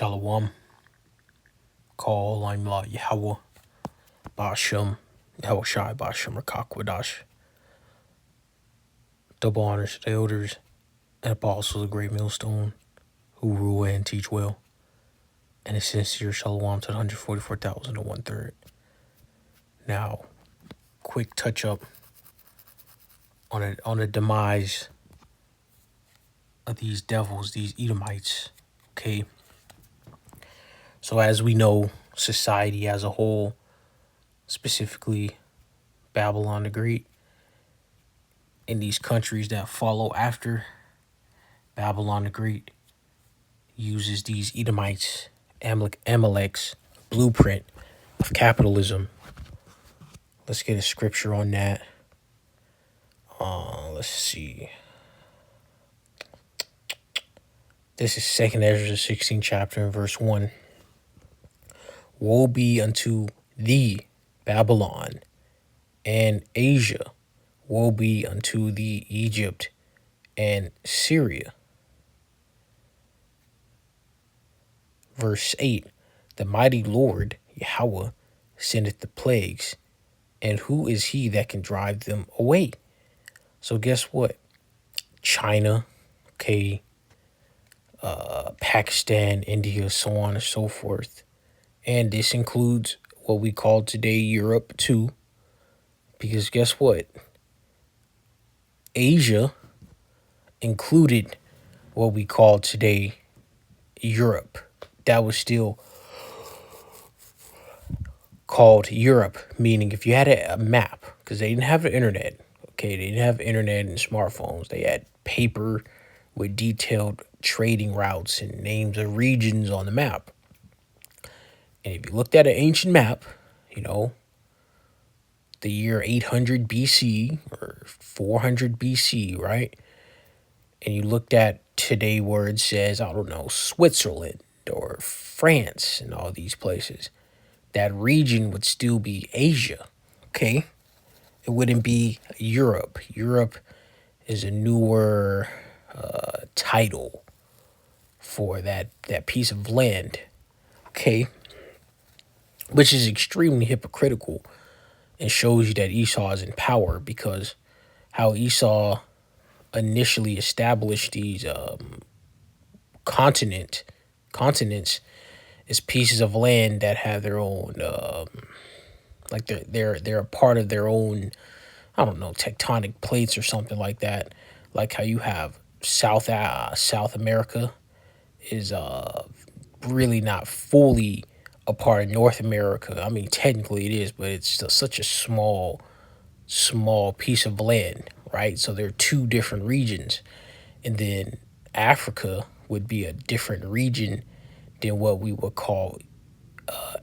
Shalom, call I'm La Yahweh, Bashem, Yahweh Shai, Bashem, Rakakwadash. Double honors to the elders and apostles of the great millstone who rule and teach well. And a sincere shalom to the 144,000 1/3. Now, quick touch up on the demise of these devils, these Edomites. Okay. So as we know, society as a whole, specifically Babylon the Great, and these countries that follow after Babylon the Great, uses these Edomites, Amalek's blueprint of capitalism. Let's get a scripture on that. Let's see. This is 2nd Ezra 16 chapter and verse 1. Woe be unto thee, Babylon, and Asia. Woe be unto thee, Egypt, and Syria. Verse 8. The mighty Lord, Yahweh, sendeth the plagues, and who is he that can drive them away? So guess what? China, okay, Pakistan, India, so on and so forth. And this includes what we call today Europe too. Because guess what? Asia included what we call today Europe. That was still called Europe, meaning if you had a map, because they didn't have the internet, okay, they didn't have internet and smartphones. They had paper with detailed trading routes and names of regions on the map. And if you looked at an ancient map, the year 800 BC or 400 BC, right? And you looked at today where it says, I don't know, Switzerland or France and all these places, that region would still be Asia, okay? It wouldn't be Europe. Europe is a newer title for that piece of land, okay? Which is extremely hypocritical and shows you that Esau is in power, because how Esau initially established these continents is pieces of land that have their own like they're a part of their own, I don't know, tectonic plates or something like that. Like how you have South America is really not fully a part of North America. I mean, technically it is, but it's still such a small piece of land, right? So there are two different regions. And then Africa would be a different region than what we would call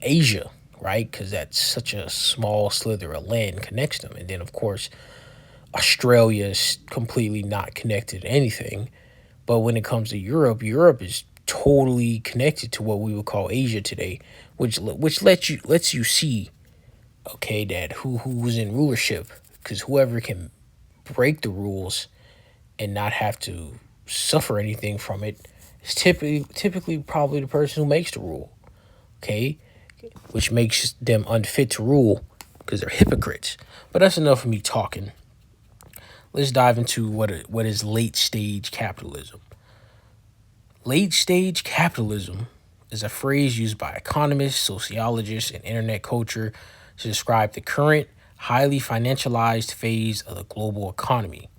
Asia, right? Because that's such a small slither of land connects them. And then, of course, Australia is completely not connected to anything. But when it comes to Europe, Europe is totally connected to what we would call Asia today, which lets you see, okay, that who's in rulership, because whoever can break the rules and not have to suffer anything from it is typically probably the person who makes the rule, okay, which makes them unfit to rule because they're hypocrites. But that's enough of me talking. Let's dive into what is late stage capitalism. Late stage capitalism is a phrase used by economists, sociologists, and internet culture to describe the current, highly financialized phase of the global economy.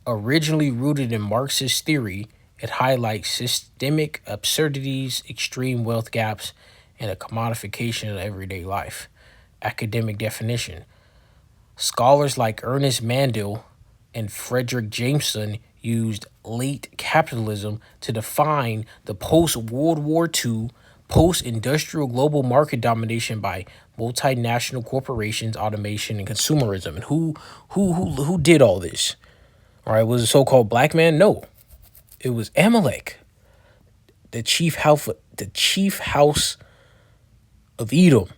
Originally rooted in Marxist theory, it highlights systemic absurdities, extreme wealth gaps, and a commodification of everyday life. Academic definition. Scholars like Ernest Mandel and Frederick Jameson used late capitalism to define the post-World War II, post-industrial global market domination by multinational corporations, automation, and consumerism. And who did all this? All right, was it so-called black man? No, it was Amalek, the chief house of Edom,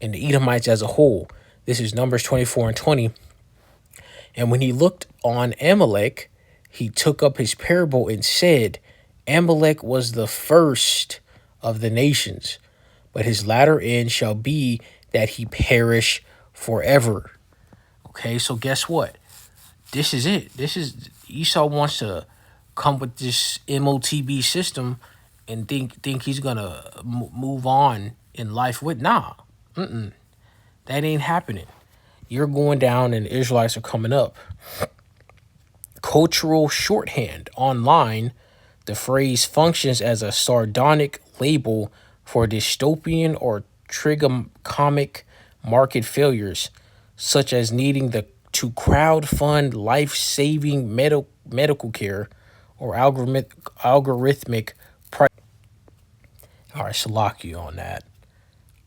and the Edomites as a whole. This is Numbers 24 and 20. And when he looked on Amalek, he took up his parable and said, Amalek was the first of the nations, but his latter end shall be that he perish forever. Okay, so guess what? This is it. This is Esau wants to come with this MOTB system and think he's gonna move on in life with that ain't happening. You're going down and the Israelites are coming up. Cultural shorthand online, the phrase functions as a sardonic label for dystopian or trigonometric market failures, such as needing to crowdfund life-saving medical care or algorithmic price. All right, Salaki on that.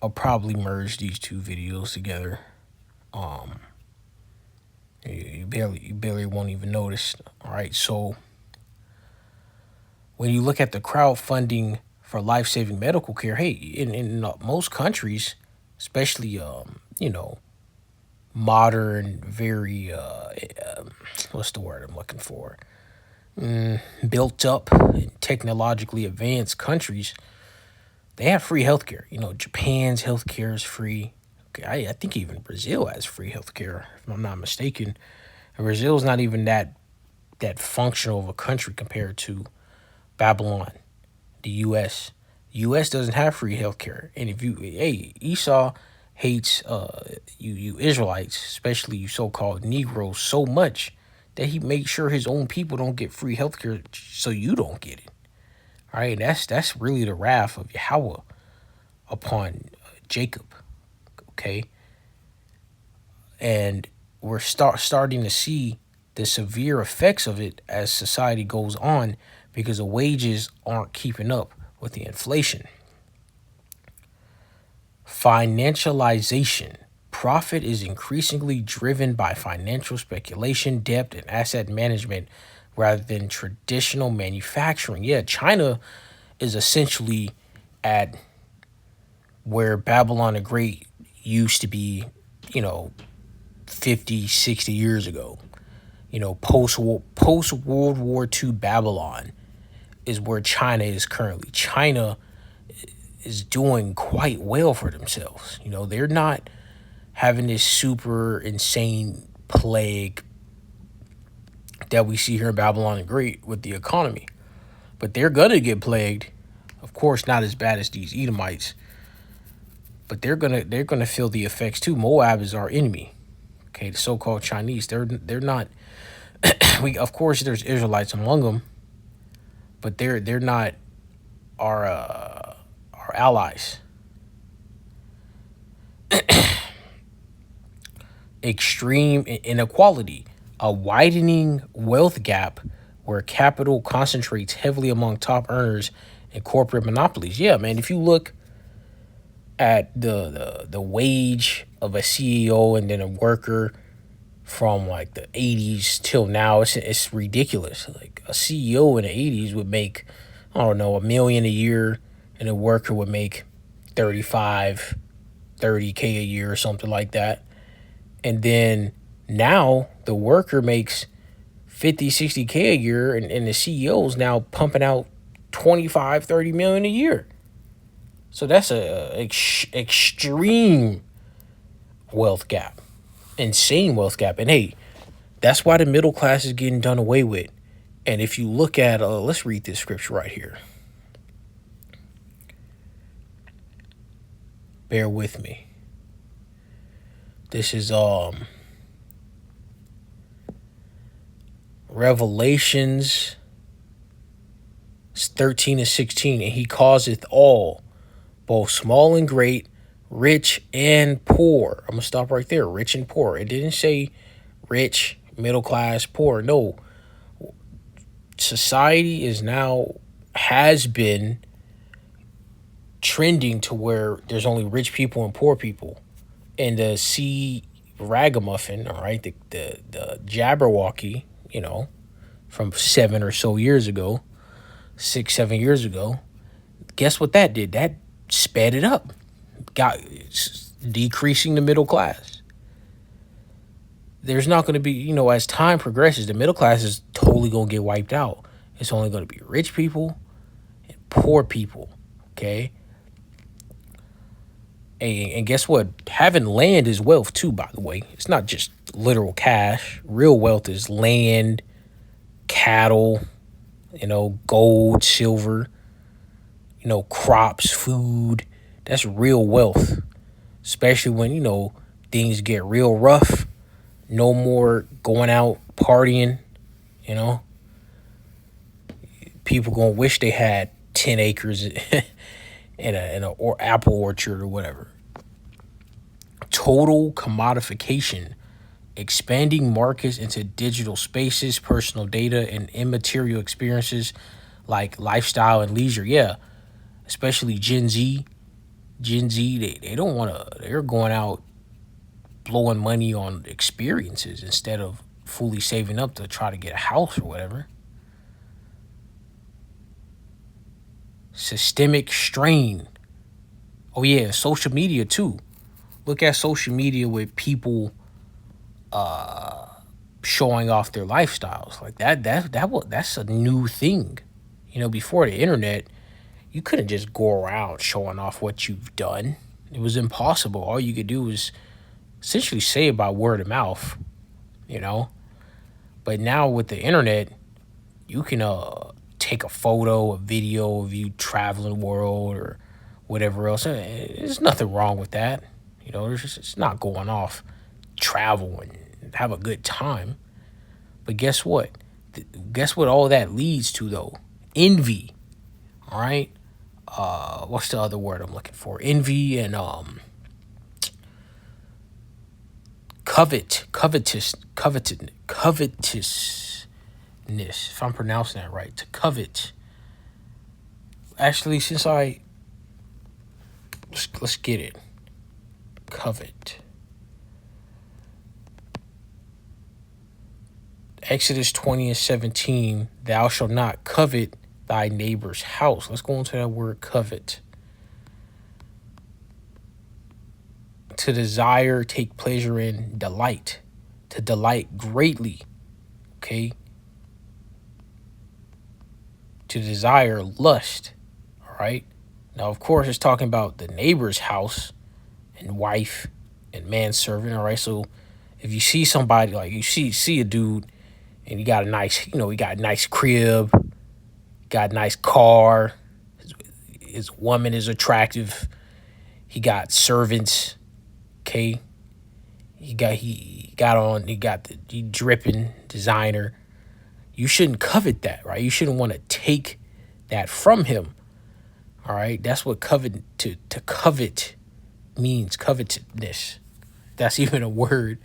I'll probably merge these two videos together. Um, you barely won't even notice. All right, so when you look at the crowdfunding for life-saving medical care, hey, in most countries, especially modern, very what's the word I'm looking for? Built up and technologically advanced countries, they have free healthcare. Japan's healthcare is free. Okay, I think even Brazil has free healthcare, if I'm not mistaken. And Brazil's not even that functional of a country compared to Babylon, the U.S. U.S. doesn't have free healthcare, and if Esau hates you Israelites, especially you so-called Negroes, so much that he makes sure his own people don't get free healthcare, so you don't get it. All right, that's really the wrath of Yahweh upon Jacob. Okay, and we're starting to see the severe effects of it as society goes on because the wages aren't keeping up with the inflation. Financialization. Profit is increasingly driven by financial speculation, debt, and asset management rather than traditional manufacturing. Yeah, China is essentially at where Babylon the Great used to be, 50, 60 years ago. Post World War II Babylon is where China is currently. China is doing quite well for themselves. They're not having this super insane plague that we see here in Babylon the Great with the economy. But they're gonna get plagued. Of course, not as bad as these Edomites, but they're gonna feel the effects too. Moab is our enemy. Okay, the so-called Chinese. They're not. Of course, there's Israelites among them, but they're not our allies. Extreme inequality, a widening wealth gap where capital concentrates heavily among top earners and corporate monopolies. Yeah, man, if you look at the wage of a CEO and then a worker from like the 80s till now, it's ridiculous. Like a CEO in the 80s would make, I don't know, $1 million a year, and a worker would make 35, 30K a year or something like that. And then now the worker makes 50, 60K a year, and the CEO's now pumping out 25, 30 million a year. So that's a extreme wealth gap, insane wealth gap. And hey, that's why the middle class is getting done away with. And if you look at, let's read this scripture right here. Bear with me. This is Revelations 13 and 16. And he causeth all, both small and great, rich and poor. I'm going to stop right there. Rich and poor. It didn't say rich, middle class, poor. No. Society has been trending to where there's only rich people and poor people. And the ragamuffin, all right, the Jabberwocky, from 7 or so years ago, 6, 7 years ago, guess what that did? That sped it up, got decreasing the middle class. There's not going to be, as time progresses, the middle class is totally going to get wiped out. It's only going to be rich people and poor people. Okay. And guess what? Having land is wealth too, by the way. It's not just literal cash. Real wealth is land, cattle, gold, silver, crops, food. That's real wealth. Especially when, things get real rough. No more going out partying, you know. People gonna wish they had 10 acres in a or apple orchard or whatever. Total commodification, expanding markets into digital spaces, personal data, and immaterial experiences like lifestyle and leisure. Yeah, especially Gen Z. Gen Z, they don't want to, they're going out blowing money on experiences instead of fully saving up to try to get a house or whatever. Systemic strain. Oh, yeah, social media too. Look at social media with people showing off their lifestyles like that's a new thing. Before the internet, you couldn't just go around showing off what you've done. It was impossible. All you could do was essentially say it by word of mouth, you know. But now with the internet, you can take a photo, a video of you traveling the world or whatever else. There's nothing wrong with that. It's not going off travel and have a good time. But guess what? Guess what all that leads to, though? Envy. All right. What's the other word I'm looking for? Envy and covetousness. If I'm pronouncing that right, to covet. Actually, since let's get it. Covet. Exodus 20:17, thou shalt not covet thy neighbor's house. Let's go into that word covet. To desire, take pleasure in, delight. To delight greatly. Okay. To desire, lust. All right. Now, of course, it's talking about the neighbor's house and wife and manservant. All right. So if you see somebody, like you see a dude and he got a nice, he got a nice crib, got a nice car, his woman is attractive, he got servants, okay, he got the dripping designer. You shouldn't covet that, right? You shouldn't want to take that from him. All right, that's what to covet means, covetousness. That's even a word.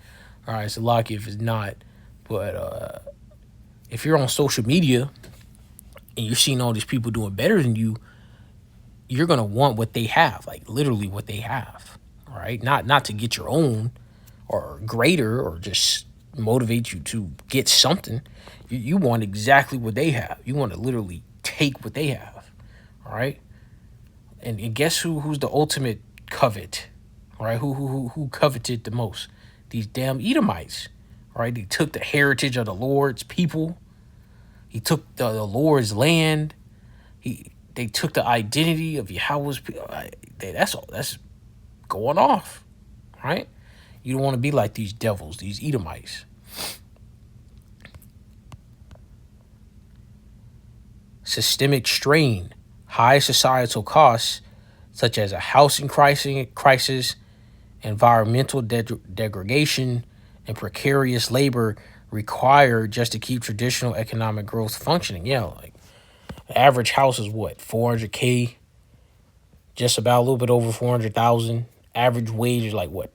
All right, so lucky if it's not. But if you're on social media and you're seeing all these people doing better than you, you're gonna want what they have, like literally what they have. All right, not to get your own or greater or just motivate you to get something. You want exactly what they have. You want to literally take what they have. All right. And guess who's the ultimate covet? All right. Who coveted the most? These damn Edomites. All right. They took the heritage of the Lord's people. He took the Lord's land. They took the identity of Yahweh's people. That's going off. Right. You don't want to be like these devils, these Edomites. Systemic strain, high societal costs, such as a housing crisis, environmental degradation, and precarious labor required just to keep traditional economic growth functioning. Yeah, like the average house is what, 400K, just about a little bit over 400,000. Average wage is like what,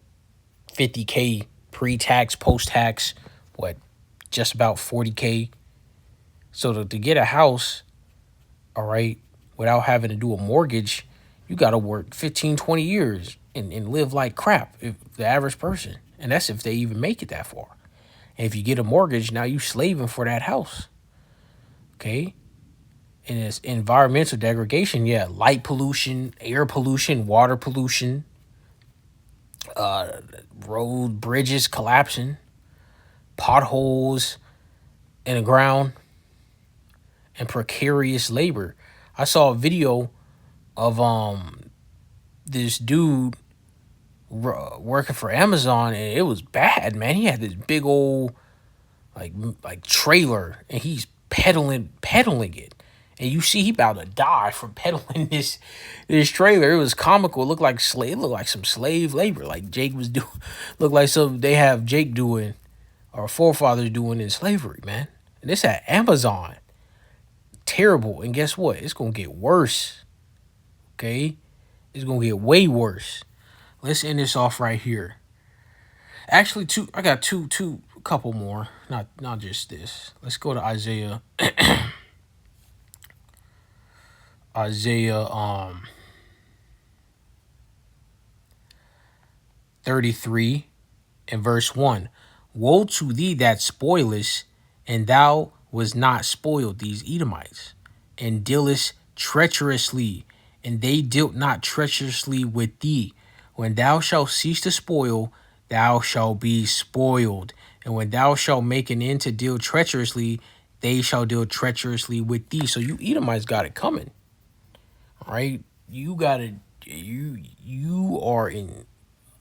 50K pre-tax, post-tax, what, just about 40K. So to get a house, all right, without having to do a mortgage, you got to work 15, 20 years and live like crap, if the average person. And that's if they even make it that far. And if you get a mortgage, now you slaving for that house. Okay? And it's environmental degradation, yeah, light pollution, air pollution, water pollution, road bridges collapsing, potholes in the ground, and precarious labor. I saw a video of this dude working for Amazon, and it was bad, man. He had this big old like trailer, and he's pedaling it, and you see he about to die from pedaling this trailer. It was comical. It looked like slave. It looked like some slave labor, like Jake was doing. Looked like some they have Jake doing, our forefathers doing in slavery, man. And this at Amazon, terrible. And guess what? It's gonna get worse. Okay, it's gonna get way worse. Let's end this off right here. Actually, two. I got two, a couple more. Not just this. Let's go to Isaiah 33 and verse 1. Woe to thee that spoilest, and thou was not spoiled, these Edomites, and dealest treacherously, and they dealt not treacherously with thee. When thou shalt cease to spoil, thou shalt be spoiled. And when thou shalt make an end to deal treacherously, they shall deal treacherously with thee. So you Edomites got it coming. All right. You got it. You are in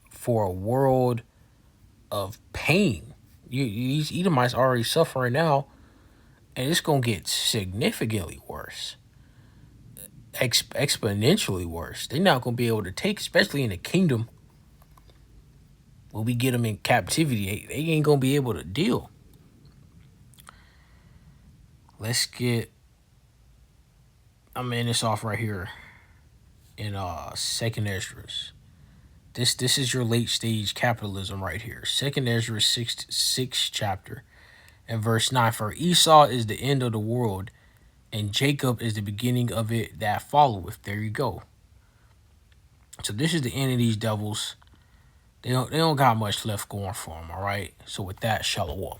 for a world of pain. These Edomites are already suffering now, and it's gonna get significantly worse, exponentially worse. They're not gonna be able to take, especially in the kingdom. When we get them in captivity, they ain't gonna be able to deal. Let's get. I'm in this off right here in Second Esdras. This is your late stage capitalism right here. Second Ezra 6 chapter and verse 9. For Esau is the end of the world, and Jacob is the beginning of it that followeth. There you go. So this is the end of these devils. They don't got much left going for them. All right. So with that, shalom.